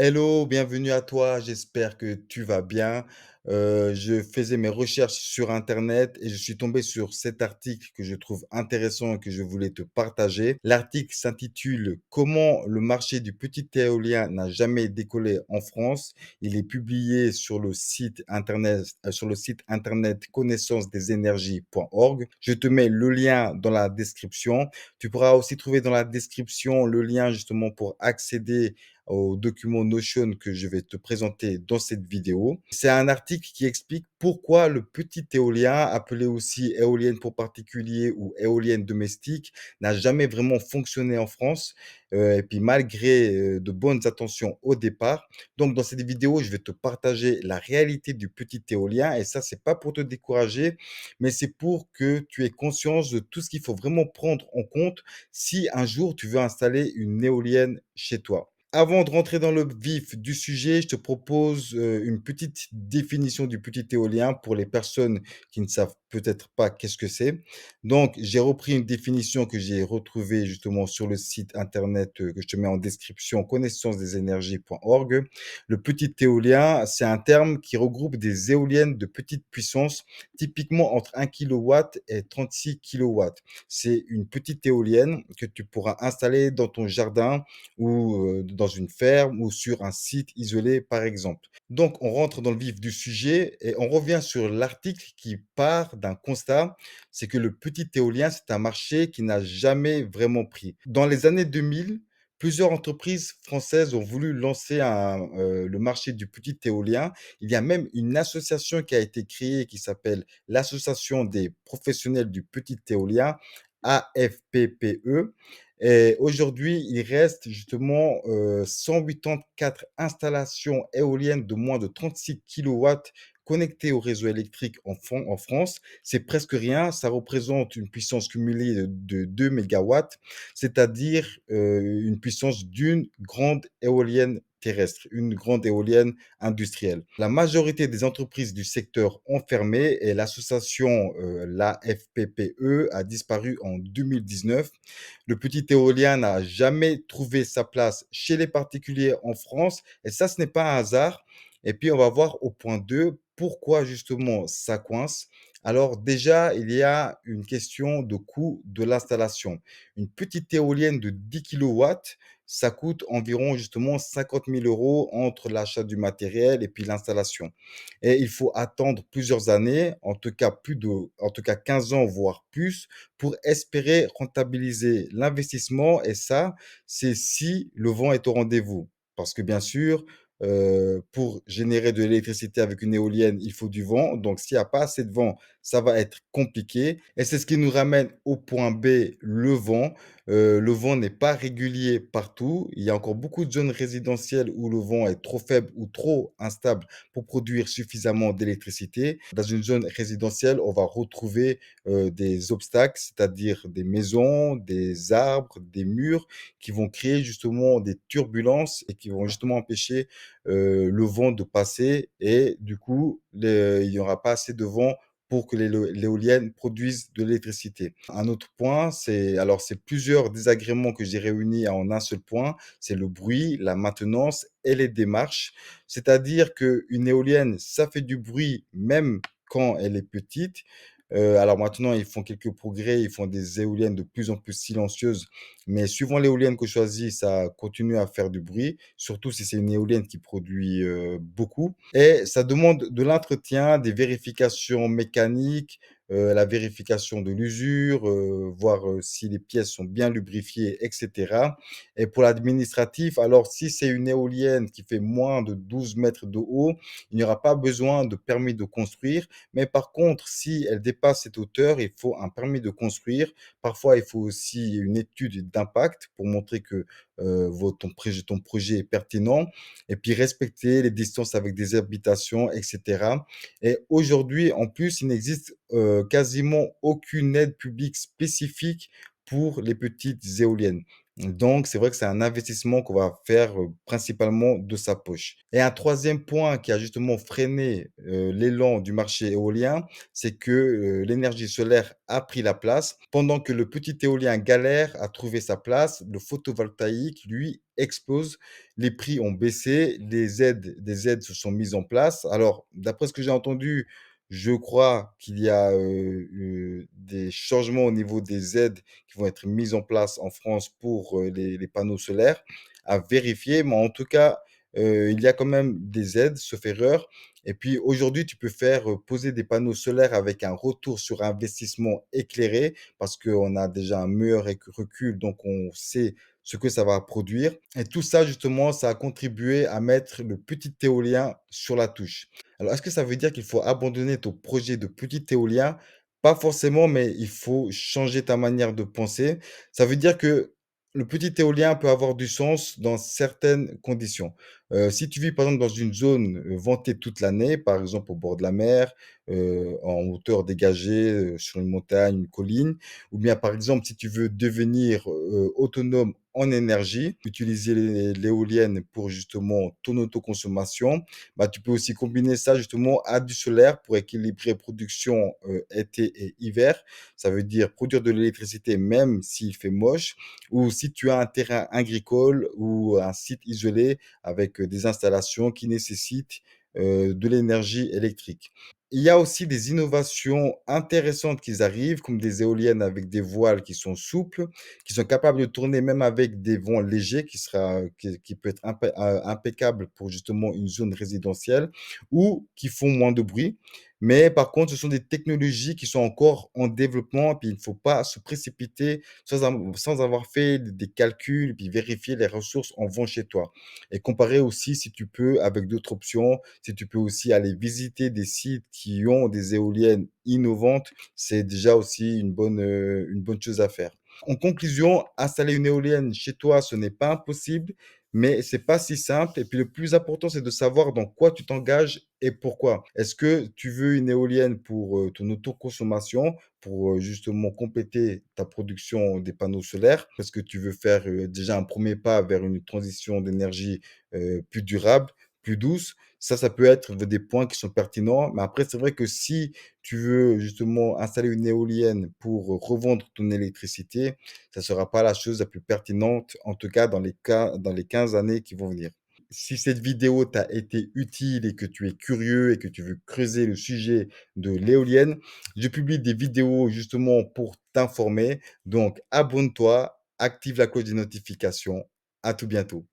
Hello, bienvenue à toi, j'espère que tu vas bien. Je faisais mes recherches sur internet et je suis tombé sur cet article que je trouve intéressant et que je voulais te partager. L'article s'intitule «Comment le marché du petit éolien n'a jamais décollé en France». Il est publié sur le site internet connaissance-des-énergies.org. Je te mets le lien dans la description. Tu pourras aussi trouver dans la description le lien justement pour accéder au document Notion que je vais te présenter dans cette vidéo. C'est un article qui explique pourquoi le petit éolien, appelé aussi éolienne pour particulier ou éolienne domestique, n'a jamais vraiment fonctionné en France, et puis malgré, de bonnes intentions au départ. Donc dans cette vidéo, je vais te partager la réalité du petit éolien et ça, c'est pas pour te décourager, mais c'est pour que tu aies conscience de tout ce qu'il faut vraiment prendre en compte si un jour tu veux installer une éolienne chez toi. Avant de rentrer dans le vif du sujet, je te propose, une petite définition du petit éolien pour les personnes qui ne savent peut-être pas qu'est-ce que c'est. Donc, j'ai repris une définition que j'ai retrouvée justement sur le site internet, que je te mets en description, connaissance-des-énergies.org. Le petit éolien, c'est un terme qui regroupe des éoliennes de petite puissance, typiquement entre 1 kW et 36 kW. C'est une petite éolienne que tu pourras installer dans ton jardin ou dans une ferme ou sur un site isolé, par exemple. Donc, on rentre dans le vif du sujet et on revient sur l'article qui part d'un constat, c'est que le petit éolien, c'est un marché qui n'a jamais vraiment pris. Dans les années 2000, plusieurs entreprises françaises ont voulu lancer le marché du petit éolien. Il y a même une association qui a été créée qui s'appelle l'Association des professionnels du petit éolien, AFPPE. Et aujourd'hui, il reste justement 184 installations éoliennes de moins de 36 kilowatts connectées au réseau électrique en France. C'est presque rien, ça représente une puissance cumulée de 2 mégawatts, c'est-à-dire une puissance d'une grande éolienne terrestre, une grande éolienne industrielle. La majorité des entreprises du secteur ont fermé et l'association, la FPPE, a disparu en 2019. Le petit éolien n'a jamais trouvé sa place chez les particuliers en France et ça, ce n'est pas un hasard. Et puis, on va voir au point 2 pourquoi justement ça coince. Alors déjà, il y a une question de coût de l'installation. Une petite éolienne de 10 kilowatts, ça coûte environ justement 50 000 euros entre l'achat du matériel et puis l'installation. Et il faut attendre plusieurs années, en tout cas 15 ans, voire plus, pour espérer rentabiliser l'investissement et ça, c'est si le vent est au rendez-vous. Parce que bien sûr, pour générer de l'électricité avec une éolienne, il faut du vent. Donc s'il n'y a pas assez de vent, ça va être compliqué et c'est ce qui nous ramène au point B, le vent. Le vent n'est pas régulier partout. Il y a encore beaucoup de zones résidentielles où le vent est trop faible ou trop instable pour produire suffisamment d'électricité. Dans une zone résidentielle, on va retrouver des obstacles, c'est-à-dire des maisons, des arbres, des murs qui vont créer justement des turbulences et qui vont justement empêcher le vent de passer et du coup, il n'y aura pas assez de vent pour que l'éolienne produise de l'électricité. Un autre point, c'est plusieurs désagréments que j'ai réunis en un seul point, c'est le bruit, la maintenance et les démarches. C'est-à-dire qu'une éolienne, ça fait du bruit même quand elle est petite. Alors maintenant, ils font quelques progrès, ils font des éoliennes de plus en plus silencieuses, mais suivant l'éolienne que je choisis, ça continue à faire du bruit, surtout si c'est une éolienne qui produit, beaucoup et ça demande de l'entretien, des vérifications mécaniques, la vérification de l'usure, voir, si les pièces sont bien lubrifiées et cetera et pour l'administratif, alors si c'est une éolienne qui fait moins de 12 mètres de haut, il n'y aura pas besoin de permis de construire, mais par contre, si elle dépasse cette hauteur, il faut un permis de construire. Parfois, il faut aussi une étude d'impact pour montrer que ton projet est pertinent et puis respecter les distances avec des habitations, etc. Et aujourd'hui, en plus, il n'existe quasiment aucune aide publique spécifique pour les petites éoliennes. Donc, c'est vrai que c'est un investissement qu'on va faire, principalement de sa poche. Et un troisième point qui a justement freiné, l'élan du marché éolien, c'est que, l'énergie solaire a pris la place. Pendant que le petit éolien galère à trouver sa place, le photovoltaïque, lui, explose. Les prix ont baissé, des aides se sont mises en place. Alors, d'après ce que j'ai entendu, je crois qu'il y a, des changements au niveau des aides qui vont être mises en place en France pour, les panneaux solaires, à vérifier. Mais en tout cas, il y a quand même des aides, sauf erreur. Et puis aujourd'hui, tu peux faire, poser des panneaux solaires avec un retour sur investissement éclairé parce qu'on a déjà un meilleur recul, donc on sait ce que ça va produire. Et tout ça, justement, ça a contribué à mettre le petit éolien sur la touche. Alors, est-ce que ça veut dire qu'il faut abandonner ton projet de petit éolien? Pas forcément, mais il faut changer ta manière de penser. Ça veut dire que le petit éolien peut avoir du sens dans certaines conditions. Si tu vis par exemple dans une zone, ventée toute l'année, par exemple au bord de la mer, en hauteur dégagée, sur une montagne, une colline, ou bien par exemple si tu veux devenir, autonome en énergie, utiliser l'éolienne pour justement ton autoconsommation, bah, tu peux aussi combiner ça justement à du solaire pour équilibrer production, été et hiver. Ça veut dire produire de l'électricité même s'il fait moche ou si tu as un terrain agricole ou un site isolé avec, des installations qui nécessitent, de l'énergie électrique. Il y a aussi des innovations intéressantes qui arrivent, comme des éoliennes avec des voiles qui sont souples, qui sont capables de tourner même avec des vents légers, qui peut être impeccable pour justement une zone résidentielle ou qui font moins de bruit. Mais par contre, ce sont des technologies qui sont encore en développement, puis il ne faut pas se précipiter sans avoir fait des calculs, puis vérifier les ressources en vent chez toi et comparer aussi si tu peux avec d'autres options, si tu peux aussi aller visiter des sites qui ont des éoliennes innovantes, c'est déjà aussi une bonne chose à faire. En conclusion, installer une éolienne chez toi, ce n'est pas impossible, mais c'est pas si simple et puis le plus important, c'est de savoir dans quoi tu t'engages et pourquoi. Est-ce que tu veux une éolienne pour, ton autoconsommation, pour, justement compléter ta production des panneaux solaires? Parce que tu veux faire, déjà un premier pas vers une transition d'énergie, plus durable, plus douce? Ça peut être des points qui sont pertinents, mais après c'est vrai que si tu veux justement installer une éolienne pour revendre ton électricité, ça ne sera pas la chose la plus pertinente, en tout cas dans les 15 années qui vont venir. Si cette vidéo t'a été utile et que tu es curieux et que tu veux creuser le sujet de l'éolienne, je publie des vidéos justement pour t'informer. Donc abonne-toi, active la cloche des notifications. À tout bientôt.